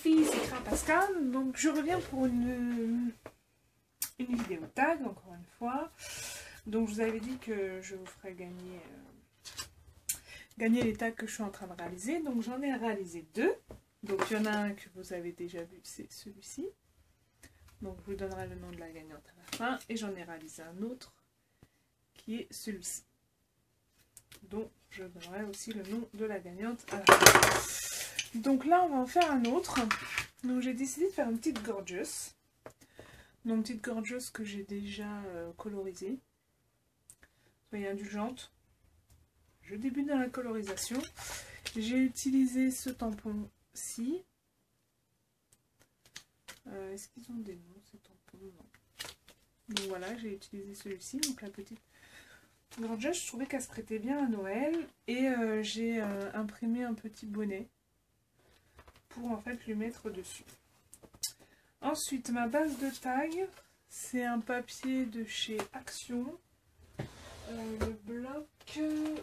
filles, c'est Cra Pascal. Donc je reviens pour une vidéo tag, encore une fois. Donc je vous avais dit que je vous ferais gagner les tags que je suis en train de réaliser. Donc j'en ai réalisé 2. Donc il y en a un que vous avez déjà vu, c'est celui-ci. Donc je vous donnerai le nom de la gagnante à la fin. Et j'en ai réalisé un autre qui est celui-ci. Donc je donnerai aussi le nom de la gagnante à la fin. Donc là on va en faire un autre. Donc j'ai décidé de faire une petite gorgeous. Donc petite gorgeous que j'ai déjà colorisée. Soyez indulgente. Je débute dans la colorisation. J'ai utilisé ce tampon-ci. Est-ce qu'ils ont des noms ces tampons? Non. Donc voilà, j'ai utilisé celui-ci. Donc la petite gorgeous, je trouvais qu'elle se prêtait bien à Noël. Et j'ai imprimé un petit bonnet pour en fait lui mettre dessus. Ensuite, ma base de tag, c'est un papier de chez Action. Le bloc,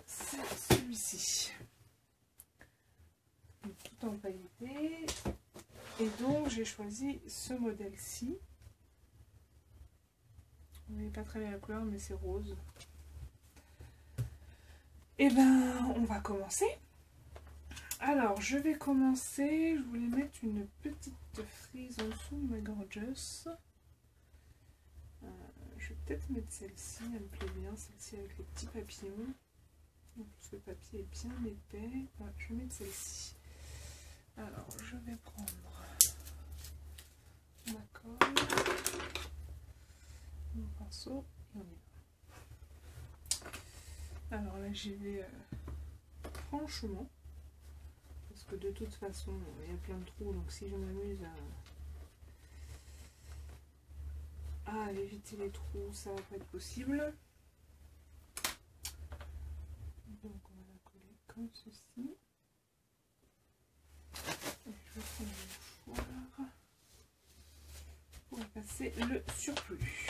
c'est celui-ci. Tout en pailleté. Et donc, j'ai choisi ce modèle-ci. Vous voyez pas très bien la couleur, mais c'est rose. Et ben, on va commencer. Alors, je vais commencer. Je voulais mettre une petite frise en dessous de ma gorgeous. Je vais peut-être mettre celle-ci, elle me plaît bien, celle-ci avec les petits papillons. Donc, ce papier est bien épais. Ouais, je vais mettre celle-ci. Alors, je vais prendre ma colle, mon pinceau, et on y va. Alors là, j'y vais franchement. Parce que de toute façon, il y a plein de trous, donc si je m'amuse à éviter les trous, ça va pas être possible. Donc on va la coller comme ceci. Et je vais prendre le mouchoir pour passer le surplus.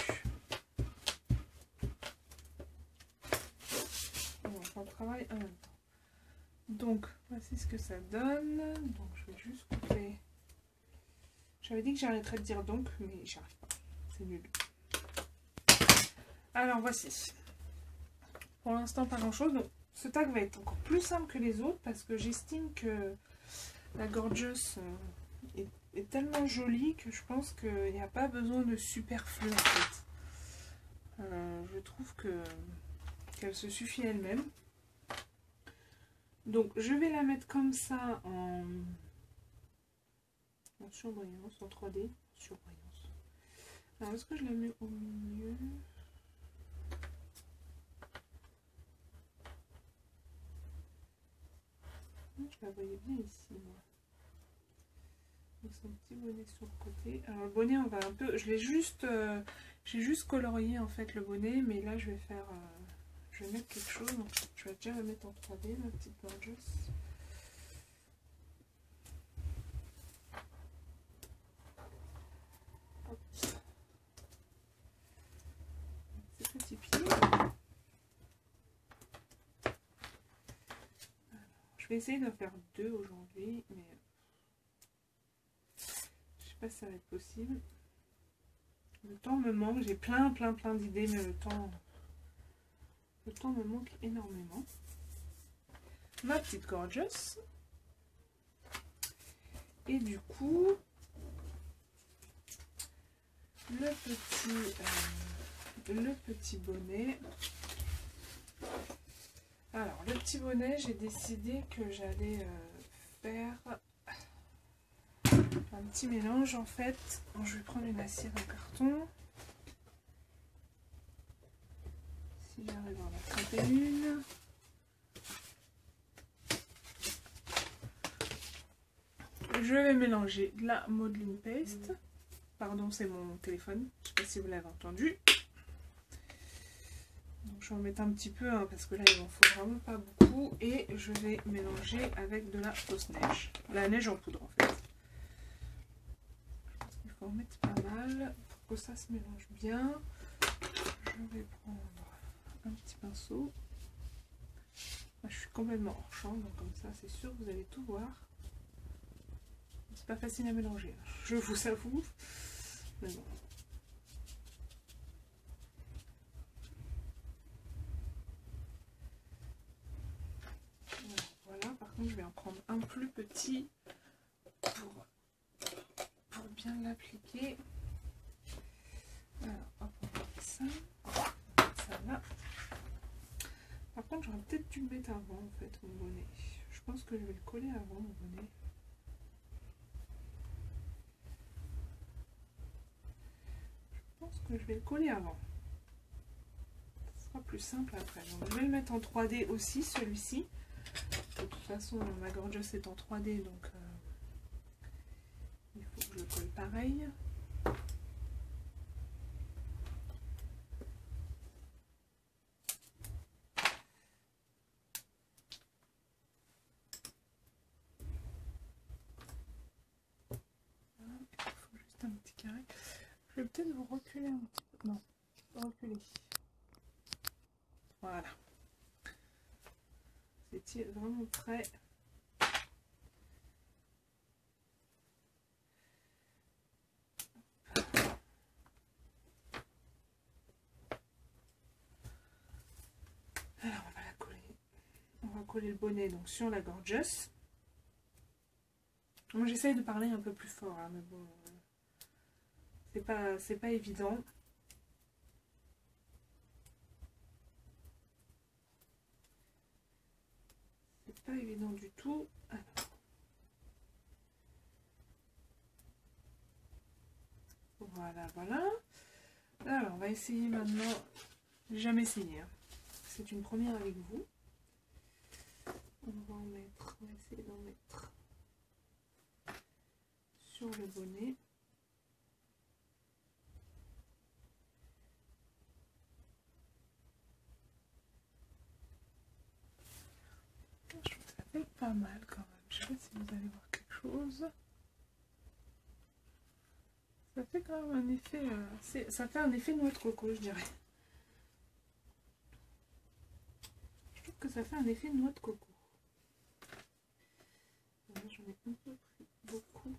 On va faire le travail en même temps. Donc voici ce que ça donne. Donc je vais juste couper. J'avais dit que j'arrêterais de dire donc, mais j'y arrive pas. C'est nul. Alors voici. Pour l'instant pas grand chose. Donc ce tag va être encore plus simple que les autres parce que j'estime que la gorgeous est tellement jolie que je pense qu'il n'y a pas besoin de superflu en fait. Je trouve qu'elle se suffit elle-même. Donc je vais la mettre comme ça en surbrillance, en 3D. Surbrillance. Alors est-ce que je la mets au milieu? Je la voyais bien ici, moi. Donc c'est un petit bonnet sur le côté. Alors le bonnet, on va un peu... j'ai juste colorié en fait le bonnet, mais là je vais faire... je vais mettre quelque chose. Donc, je vais déjà la mettre en 3D, ma petite gorgeous. Hop. Ces petits pieds. Je vais essayer d'en faire 2 aujourd'hui, mais je sais pas si ça va être possible. Le temps me manque, j'ai plein d'idées, mais le temps me manque énormément. Ma petite gorgeous. Et du coup, le petit bonnet. Alors, le petit bonnet, j'ai décidé que j'allais faire un petit mélange en fait. Bon, je vais prendre une assiette en carton. Si j'arrive à en attraper une. Je vais mélanger de la modeling paste. Pardon, c'est mon téléphone. Je ne sais pas si vous l'avez entendu. Donc, je vais en mettre un petit peu hein, parce que là, il m'en faut vraiment pas beaucoup. Et je vais mélanger avec de la fausse neige. La neige en poudre en fait. Il faut en mettre pas mal pour que ça se mélange bien. Je vais prendre un petit pinceau. Moi, je suis complètement hors champ, donc comme ça, c'est sûr que vous allez tout voir. c'est pas facile à mélanger, je vous avoue. Mais bon. Voilà, par contre je vais en prendre un plus petit pour bien l'appliquer. Alors, hop, on va mettre ça. Ça va. Par contre, j'aurais peut-être dû le mettre avant, en fait, mon bonnet. Je pense que je vais le coller avant, mon bonnet. Je pense que je vais le coller avant. Ce sera plus simple après. Donc, je vais le mettre en 3D aussi, celui-ci. De toute façon, ma gorgeous est en 3D, donc il faut que je le colle pareil. Un petit carré. Je vais peut-être vous reculer un petit peu. Non, reculer. Voilà. C'est vraiment prêt. Alors on va la coller. On va coller le bonnet donc sur la gorgeous. Moi j'essaye de parler un peu plus fort, hein, mais bon. C'est pas évident. C'est pas évident du tout. Alors. Voilà, voilà. Alors, on va essayer maintenant. J'ai jamais essayé. Hein. C'est une première avec vous. On va en mettre. On va essayer d'en mettre sur le bonnet. Je trouve que ça fait pas mal quand même. Je sais pas si vous allez voir quelque chose. Ça fait quand même un effet. Ça fait un effet noix de coco, je dirais. Je trouve que ça fait un effet noix de coco. Là, j'en ai un peu pris beaucoup.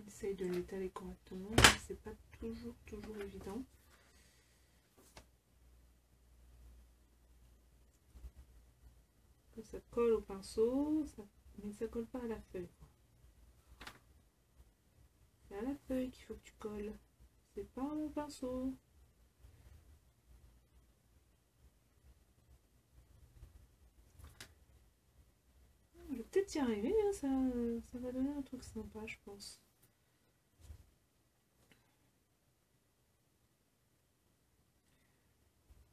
J'essaye de l'étaler correctement, mais c'est pas toujours évident. Que ça colle au pinceau, mais ça colle pas à la feuille. C'est à la feuille qu'il faut que tu colles. C'est pas au pinceau. Je vais peut-être y arriver, hein, ça va donner un truc sympa, je pense.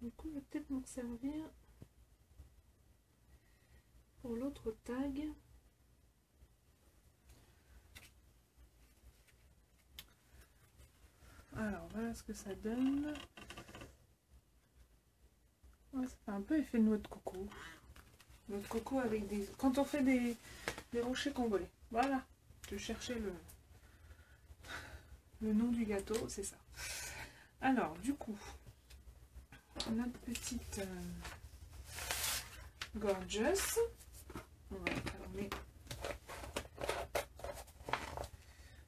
Du coup, je vais peut-être m'en servir pour l'autre tag. Alors, voilà ce que ça donne. Ouais, ça fait un peu effet noix de coco. Noix de coco avec des... Quand on fait des rochers convolés. Voilà, je cherchais le nom du gâteau, c'est ça. Alors, du coup, notre petite gorgeous. On va fermer.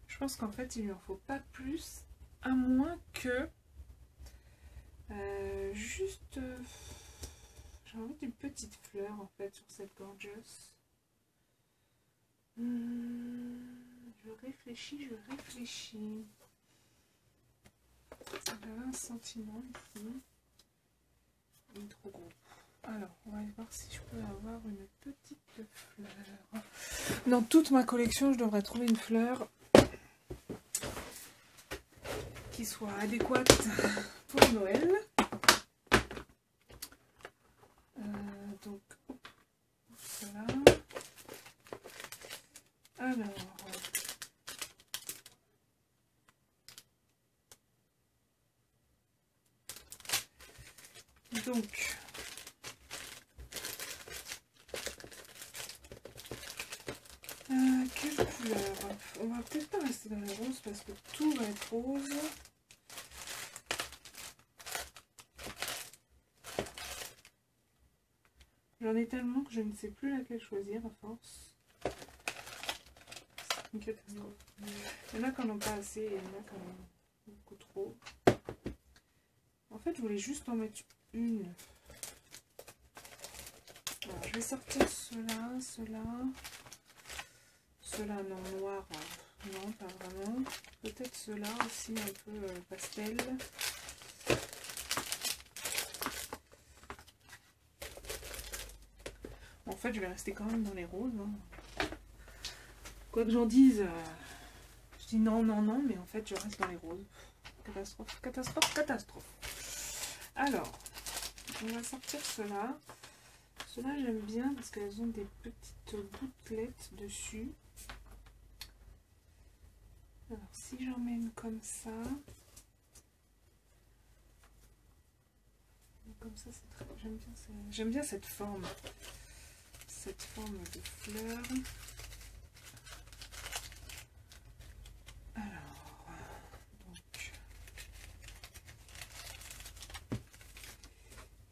Je pense qu'en fait, il lui en faut pas plus, à moins que juste... j'ai envie d'une petite fleur, en fait, sur cette gorgeous. Je réfléchis. J'avais un sentiment ici. Il est trop gros. Alors, on va voir si je peux avoir une petite fleur. Dans toute ma collection, je devrais trouver une fleur qui soit adéquate pour Noël. Donc, voilà. Alors, donc, quelle couleur? On va peut-être pas rester dans les roses parce que tout va être rose. J'en ai tellement que je ne sais plus laquelle choisir à force. C'est une catastrophe. Il y en a qui n'en ont pas assez et il y en a qui en ont beaucoup trop. En fait, je voulais juste en mettre une. Alors, je vais sortir ceux-là, ceux-là non noir, non pas vraiment. Peut-être ceux-là aussi un peu pastel. En fait, je vais rester quand même dans les roses. Hein. Quoi que j'en dise, je dis non, non, non, mais en fait, je reste dans les roses. Catastrophe, catastrophe, catastrophe. Alors, on va sortir ceux-là. Ceux-là, j'aime bien parce qu'elles ont des petites gouttelettes dessus. Alors, si j'en mets une comme ça, c'est très... J'aime bien cette forme de fleur. Alors, donc,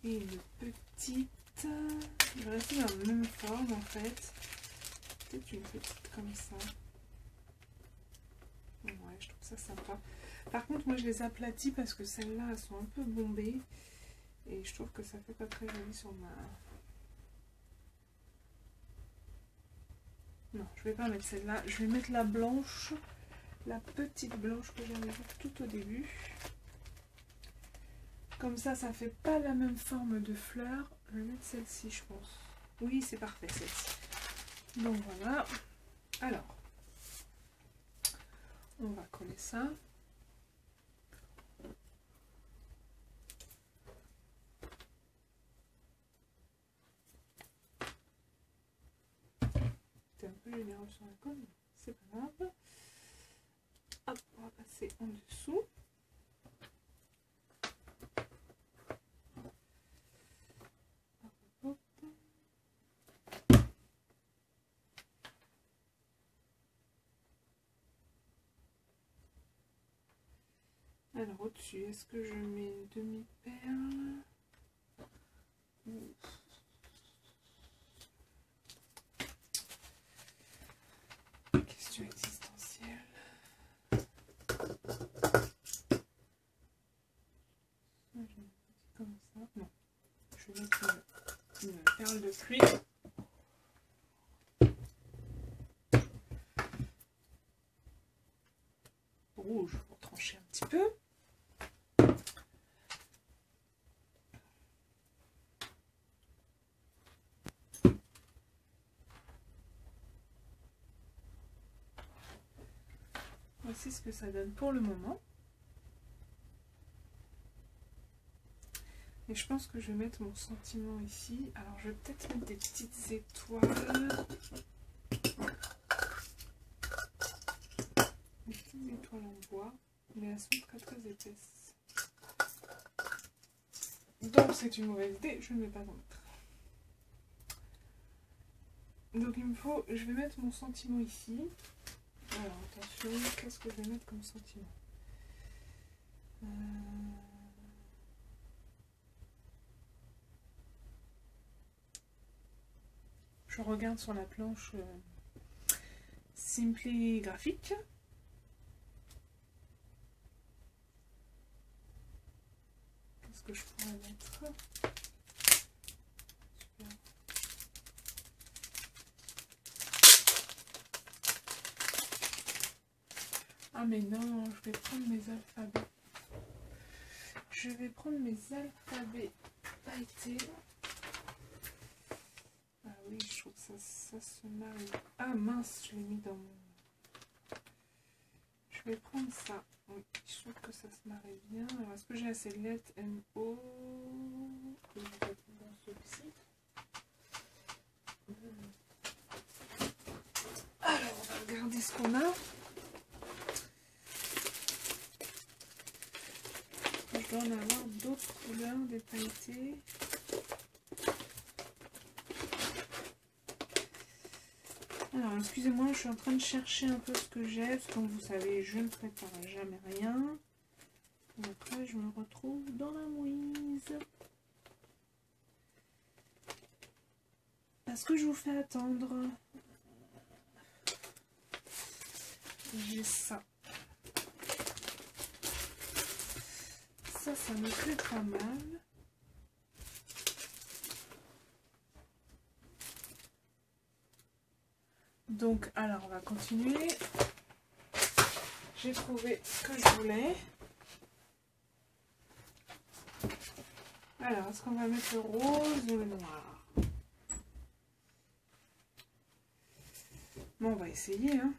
et une petite, je vais rester dans la même forme en fait, peut-être une petite comme ça. Ouais, je trouve ça sympa. Par contre, moi je les aplatis parce que celles-là, elles sont un peu bombées. Et je trouve que ça fait pas très joli sur ma... Non, je vais pas mettre celle-là. Je vais mettre la blanche. La petite blanche que j'avais vue tout au début. Comme ça fait pas la même forme de fleur. Je vais mettre celle-ci, je pense. Oui, c'est parfait, celle-ci. Donc voilà. Alors, on va coller ça. C'est un peu généreux sur la colle, c'est pas grave. Hop, on va passer en dessous. Hop, hop. Alors au-dessus, est-ce que je mets une demi-perle? Question existentielle. Comme ça. Non. Je vais mettre une perle de pluie. Rouge pour trancher un petit peu. Voici ce que ça donne pour le moment. Et je pense que je vais mettre mon sentiment ici. Alors je vais peut-être mettre des petites étoiles. Des petites étoiles en bois. Mais elles sont très très épaisses. Donc c'est une mauvaise idée, je ne vais pas en mettre. Donc il me faut, je vais mettre mon sentiment ici. Alors attention, qu'est-ce que je vais mettre comme sentiment? Je regarde sur la planche Simply Graphique. Qu'est-ce que je pourrais mettre? Super. Ah mais non, je vais prendre mes alphabets. Je vais prendre mes alphabets pailletés. Ah oui, je trouve que ça se marie. Ah mince, je l'ai mis dans mon... Je vais prendre ça. Oui, je trouve que ça se marie bien. Alors, est-ce que j'ai assez de lettres M-O? Dans celui-ci. Alors, on va regarder ce qu'on a. Je dois en avoir d'autres couleurs, des pailletés. Alors, excusez-moi, je suis en train de chercher un peu ce que j'ai, parce que comme vous savez, je ne prépare jamais rien. Et après, je me retrouve dans la mouise. est-ce que je vous fais attendre? J'ai ça. Ça me plaît pas mal. Donc, alors, on va continuer. J'ai trouvé ce que je voulais. Alors, est-ce qu'on va mettre le rose ou le noir? Bon, on va essayer, hein.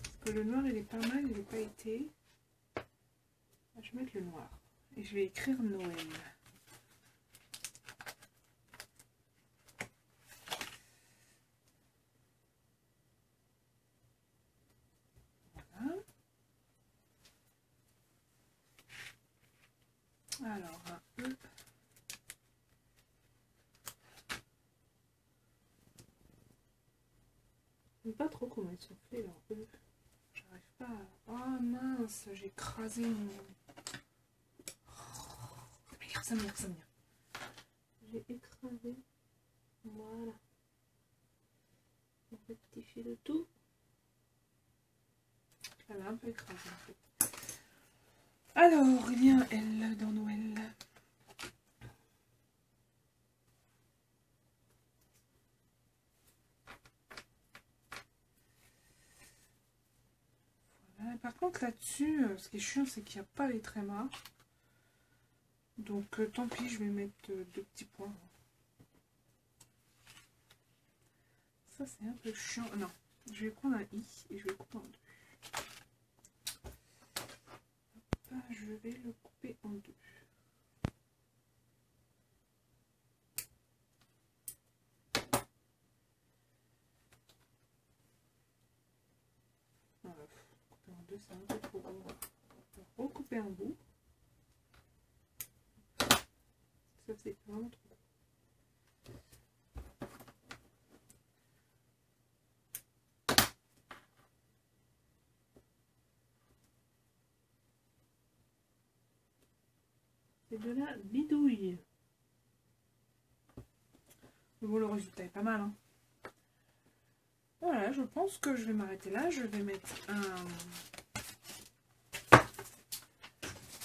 Parce que le noir, il est pas mal, il n'est pas été. Je vais mettre le noir. Et je vais écrire Noël. Voilà. Alors, un E. Je ne sais pas trop comment ils sont faits, leurs E. J'arrive pas à... Oh mince, j'ai écrasé mon... Ça m'énerve, ça m'énerve. J'ai écrasé. Voilà. On rectifie le tout. Elle a un peu écrasé en fait. Alors, il y a un L dans Noël. Voilà. Par contre, là-dessus, ce qui est chiant, c'est qu'il n'y a pas les trémas. Donc, tant pis, je vais mettre deux petits points. Ça, c'est un peu chiant. Non, je vais prendre un I et je vais le couper en deux. Hop, je vais le couper en deux. Voilà, couper en deux, c'est un peu trop gros. On va recouper un bout. Ça, c'est vraiment trop gros. C'est de la bidouille. Bon, le résultat est pas mal, hein. Voilà, je pense que je vais m'arrêter là. Je vais mettre un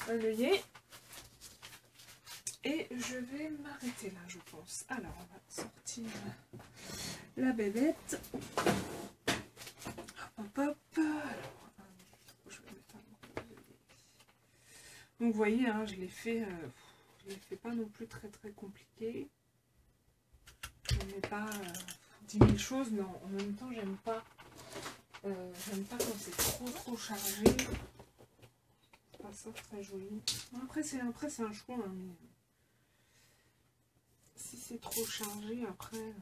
œillet. Et je vais m'arrêter là, je pense. Alors, on va sortir la bébête. Hop, hop. Alors, je vais mettre un œillet. Donc, vous voyez, hein, je l'ai fait pas non plus très très compliqué. Je ne mets pas 10 000 choses, mais en même temps, j'aime pas quand c'est trop chargé. C'est pas ça très joli. Après, c'est un choix, hein, mais si c'est trop chargé, après,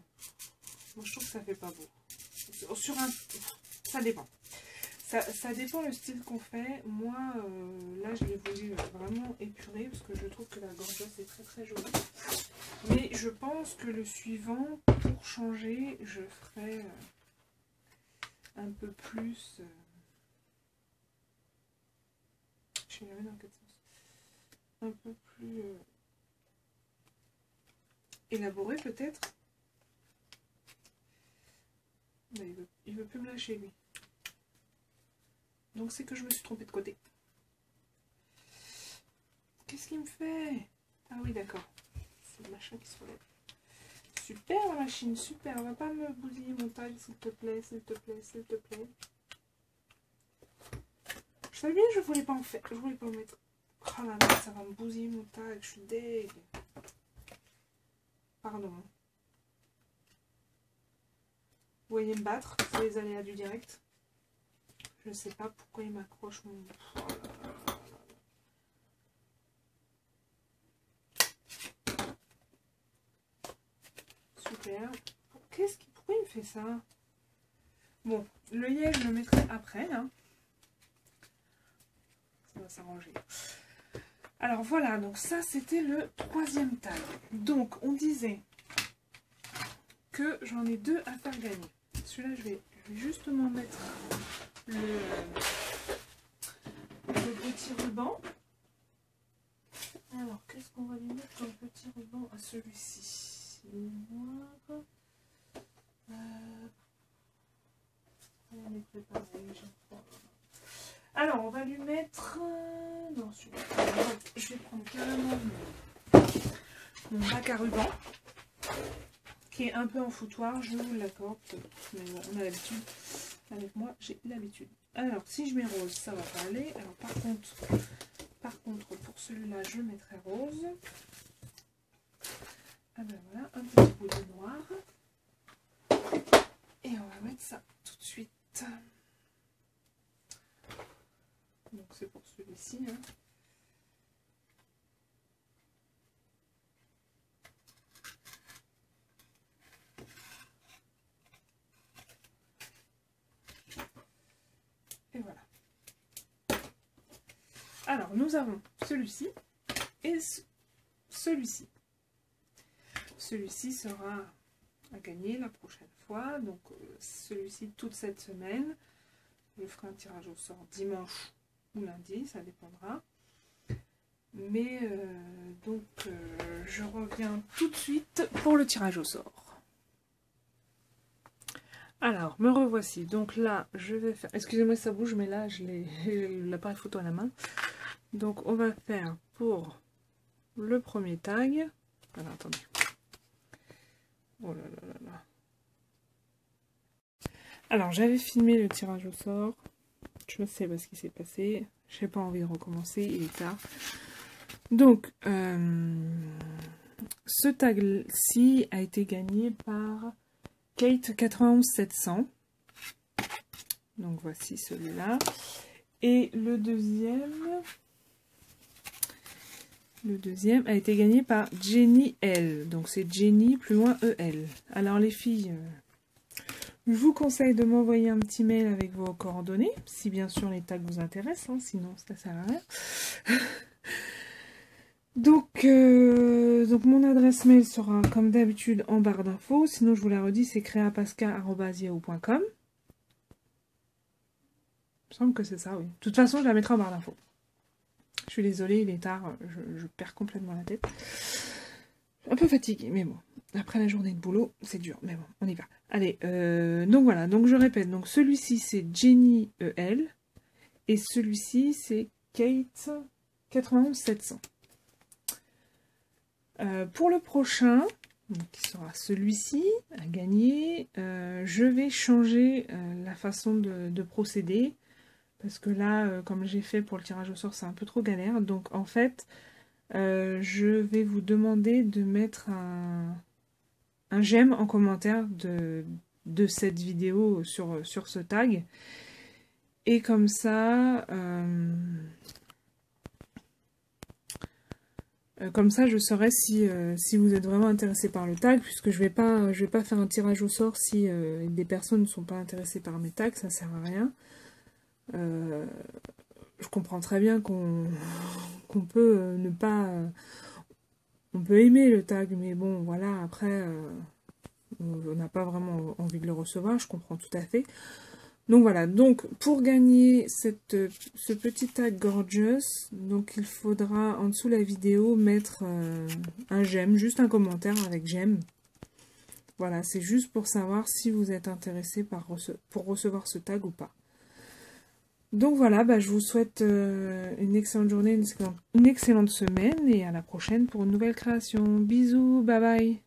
moi je trouve que ça fait pas beau. Ça dépend. Ça dépend le style qu'on fait. Moi, là, je l'ai voulu vraiment épurer parce que je trouve que la gorgeuse est très très jolie. Mais je pense que le suivant, pour changer, je ferai un peu plus... je vais la mettre dans quel sens? Un peu plus élaboré peut-être. Il veut plus me lâcher lui. Donc c'est que je me suis trompée de côté. Qu'est-ce qu'il me fait? Ah oui, d'accord. C'est le machin qui se relève. Super la machine, super. On va pas me bousiller mon tag, s'il te plaît, s'il te plaît, s'il te plaît. Je savais bien que je voulais pas en faire. Je voulais pas en mettre. Oh là là, ça va me bousiller mon tag. Je suis deg. Pardon. Vous voyez me battre, c'est les aléas du direct. Je sais pas pourquoi il m'accroche mon... Oh là là là là. Super. Pourquoi il me fait ça? Bon, l'œillet, je le mettrai après, là. Ça va s'arranger. Alors voilà, donc ça, c'était le 3e tag. Donc, on disait que j'en ai 2 à faire gagner. Celui-là, je vais justement mettre le petit ruban. Alors, qu'est-ce qu'on va lui mettre comme petit ruban à celui-ci? Le noir. je crois. Alors, on va lui mettre... Non, je vais prendre carrément mon bac à ruban, qui est un peu en foutoir, je vous l'accorde. Mais bon, on a l'habitude. Avec moi, j'ai l'habitude. Alors, si je mets rose, ça va pas aller. Alors, par contre, pour celui-là, je mettrai rose. Ah ben voilà, un petit bout de noir. Et on va mettre ça tout de suite. Donc c'est pour celui-ci. Hein. Et voilà. Alors nous avons celui-ci et celui-ci. Celui-ci sera à gagner la prochaine fois. Donc celui-ci toute cette semaine. Je ferai un tirage au sort dimanche ou lundi, ça dépendra. Mais je reviens tout de suite pour le tirage au sort. Alors, me revoici. Donc là, je vais faire... Excusez-moi si ça bouge, mais là, j'ai l'appareil photo à la main. Donc, on va faire pour le premier tag... Alors, attendez. Oh là là là là. Alors, j'avais filmé le tirage au sort. Je ne sais pas ce qui s'est passé. Je n'ai pas envie de recommencer, il est tard. Donc, ce tag-ci a été gagné par Kate 91700. Donc, voici celui-là. Et le deuxième a été gagné par Jenny L. Donc, c'est Jenny plus loin EL. Alors, les filles... Je vous conseille de m'envoyer un petit mail avec vos coordonnées, si bien sûr les tags vous intéressent, hein, sinon ça sert à rien. donc mon adresse mail sera comme d'habitude en barre d'infos, sinon je vous la redis, c'est creapasca@yahoo.com. Il me semble que c'est ça, oui. De toute façon, je la mettrai en barre d'infos. Je suis désolée, il est tard, je perds complètement la tête. Un peu fatiguée, mais bon. Après la journée de boulot, c'est dur, mais bon, on y va. Allez, donc voilà, donc je répète, donc celui-ci c'est Jenny EL, et celui-ci c'est Kate 91700. Pour le prochain, qui sera celui-ci à gagner, je vais changer la façon de procéder, parce que là, comme j'ai fait pour le tirage au sort, c'est un peu trop galère, donc en fait, je vais vous demander de mettre un j'aime en commentaire de cette vidéo sur ce tag. Et comme ça, je saurai si vous êtes vraiment intéressé par le tag, puisque je vais pas faire un tirage au sort si des personnes ne sont pas intéressées par mes tags, ça sert à rien. Je comprends très bien qu'on peut ne pas... on peut aimer le tag, mais bon, voilà, après, on n'a pas vraiment envie de le recevoir, je comprends tout à fait. Donc voilà, donc pour gagner ce petit tag Gorgeous, donc il faudra en dessous de la vidéo mettre un j'aime, juste un commentaire avec j'aime. Voilà, c'est juste pour savoir si vous êtes intéressé pour recevoir ce tag ou pas. Donc voilà, bah, je vous souhaite une excellente journée, une excellente semaine et à la prochaine pour une nouvelle création. Bisous, bye bye.